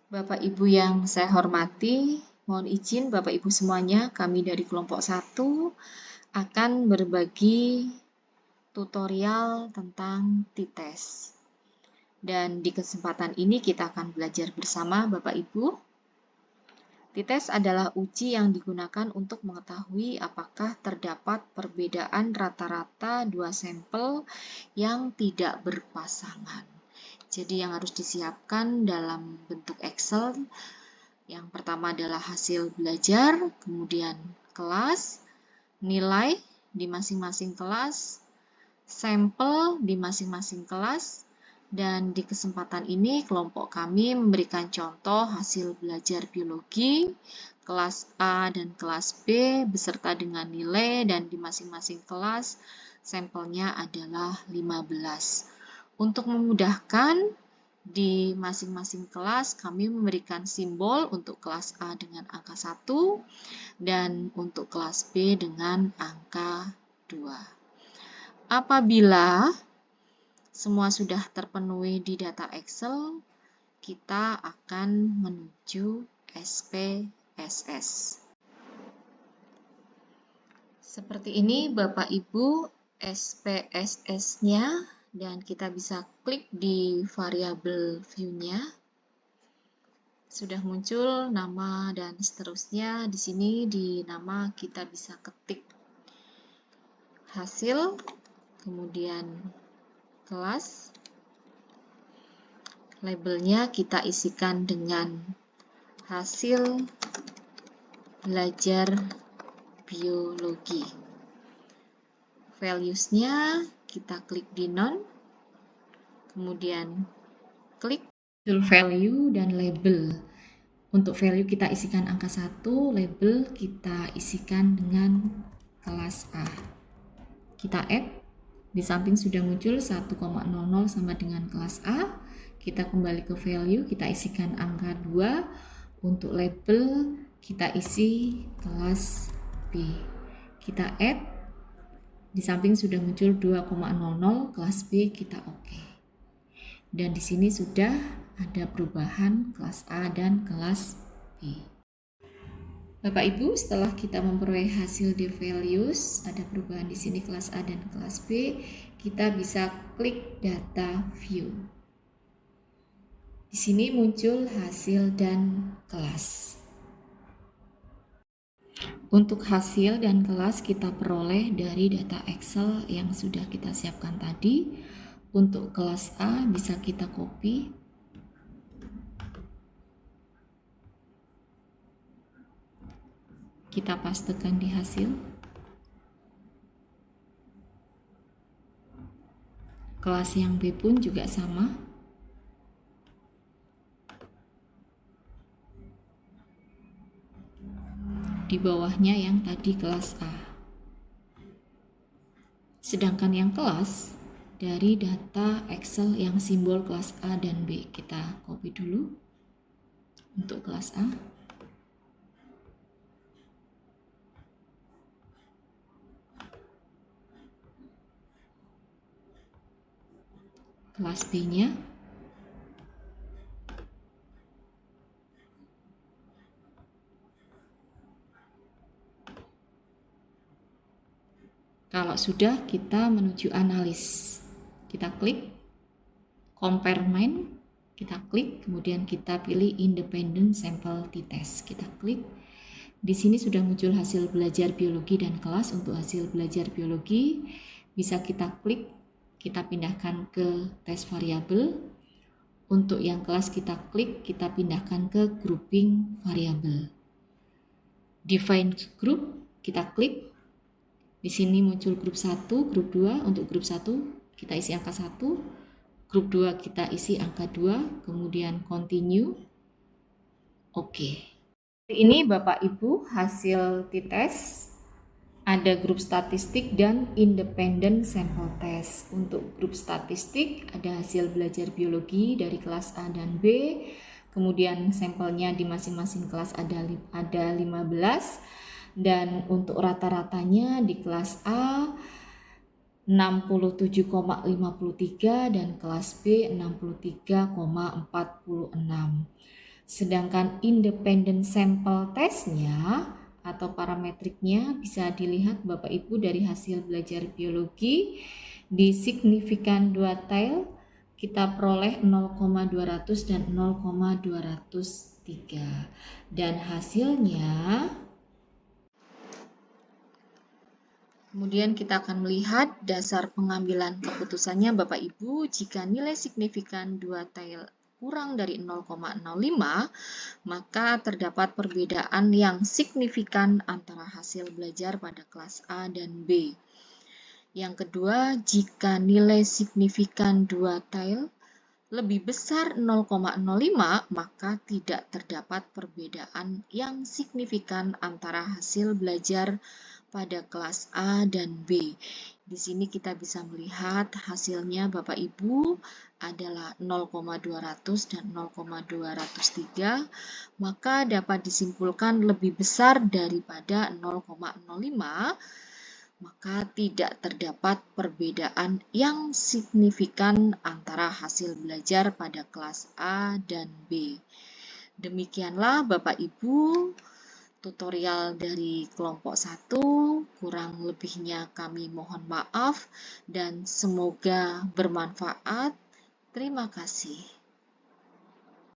Bapak Ibu yang saya hormati, mohon izin Bapak Ibu semuanya, kami dari kelompok 1 akan berbagi tutorial tentang TITES. Dan di kesempatan ini kita akan belajar bersama Bapak Ibu. TITES adalah uji yang digunakan untuk mengetahui apakah terdapat perbedaan rata-rata dua sampel yang tidak berpasangan. Jadi yang harus disiapkan dalam bentuk Excel, yang pertama adalah hasil belajar, kemudian kelas, nilai di masing-masing kelas, sampel di masing-masing kelas, dan di kesempatan ini kelompok kami memberikan contoh hasil belajar biologi kelas A dan kelas B beserta dengan nilai, dan di masing-masing kelas sampelnya adalah 15. Untuk memudahkan, di masing-masing kelas kami memberikan simbol untuk kelas A dengan angka 1 dan untuk kelas B dengan angka 2. Apabila semua sudah terpenuhi di data Excel, kita akan menuju SPSS. Seperti ini Bapak Ibu SPSS-nya, dan kita bisa klik di variabel view-nya. Sudah muncul nama dan seterusnya. Di sini di nama kita bisa ketik hasil, kemudian kelas. Labelnya kita isikan dengan hasil belajar biologi. Values-nya kita klik di none, kemudian klik value dan label. Untuk value kita isikan angka 1, label kita isikan dengan kelas A. Kita add, di samping sudah muncul 1,00 sama dengan kelas A. Kita kembali ke value, kita isikan angka 2. Untuk label kita isi kelas B. Kita add, di samping sudah muncul 2,00 kelas B, kita oke. Dan di sini sudah ada perubahan kelas A dan kelas B. Bapak Ibu, setelah kita memperoleh hasil di values, ada perubahan di sini kelas A dan kelas B, kita bisa klik data view. Di sini muncul hasil dan kelas. Untuk hasil dan kelas kita peroleh dari data Excel yang sudah kita siapkan tadi. Untuk kelas A bisa kita copy. Kita pastekan di hasil. Kelas yang B pun juga sama. Di bawahnya yang tadi kelas A. Sedangkan yang kelas dari data Excel yang simbol kelas A dan B, kita copy dulu untuk kelas A. Kelas B-nya. Kalau sudah, kita menuju analis. Kita klik compare main, kita klik, kemudian kita pilih independent sample t-test. Kita klik. Di sini sudah muncul hasil belajar biologi dan kelas. Untuk hasil belajar biologi bisa kita klik, kita pindahkan ke test variabel. Untuk yang kelas kita klik, kita pindahkan ke grouping variabel. Define group, kita klik. Di sini muncul grup 1, grup 2. Untuk grup 1 kita isi angka 1, grup 2 kita isi angka 2, kemudian continue. Oke. Ini Bapak Ibu hasil t-test. Ada grup statistik dan independent sample test. Untuk grup statistik ada hasil belajar biologi dari kelas A dan B. Kemudian sampelnya di masing-masing kelas ada 15. Dan untuk rata-ratanya di kelas A 67,53 dan kelas B 63,46. Sedangkan independent sample testnya atau parametriknya bisa dilihat Bapak Ibu dari hasil belajar biologi. Di signifikan duatile kita peroleh 0,200 dan 0,203. Dan hasilnya, kemudian kita akan melihat dasar pengambilan keputusannya Bapak Ibu. Jika nilai signifikan duatile kurang dari 0,05, maka terdapat perbedaan yang signifikan antara hasil belajar pada kelas A dan B. Yang kedua, jika nilai signifikan duatile lebih besar 0,05, maka tidak terdapat perbedaan yang signifikan antara hasil belajar pada kelas A dan B. Di sini kita bisa melihat hasilnya Bapak Ibu adalah 0,200 dan 0,203, maka dapat disimpulkan lebih besar daripada 0,05, maka tidak terdapat perbedaan yang signifikan antara hasil belajar pada kelas A dan B. Demikianlah Bapak Ibu tutorial dari kelompok 1, kurang lebihnya kami mohon maaf dan semoga bermanfaat. Terima kasih.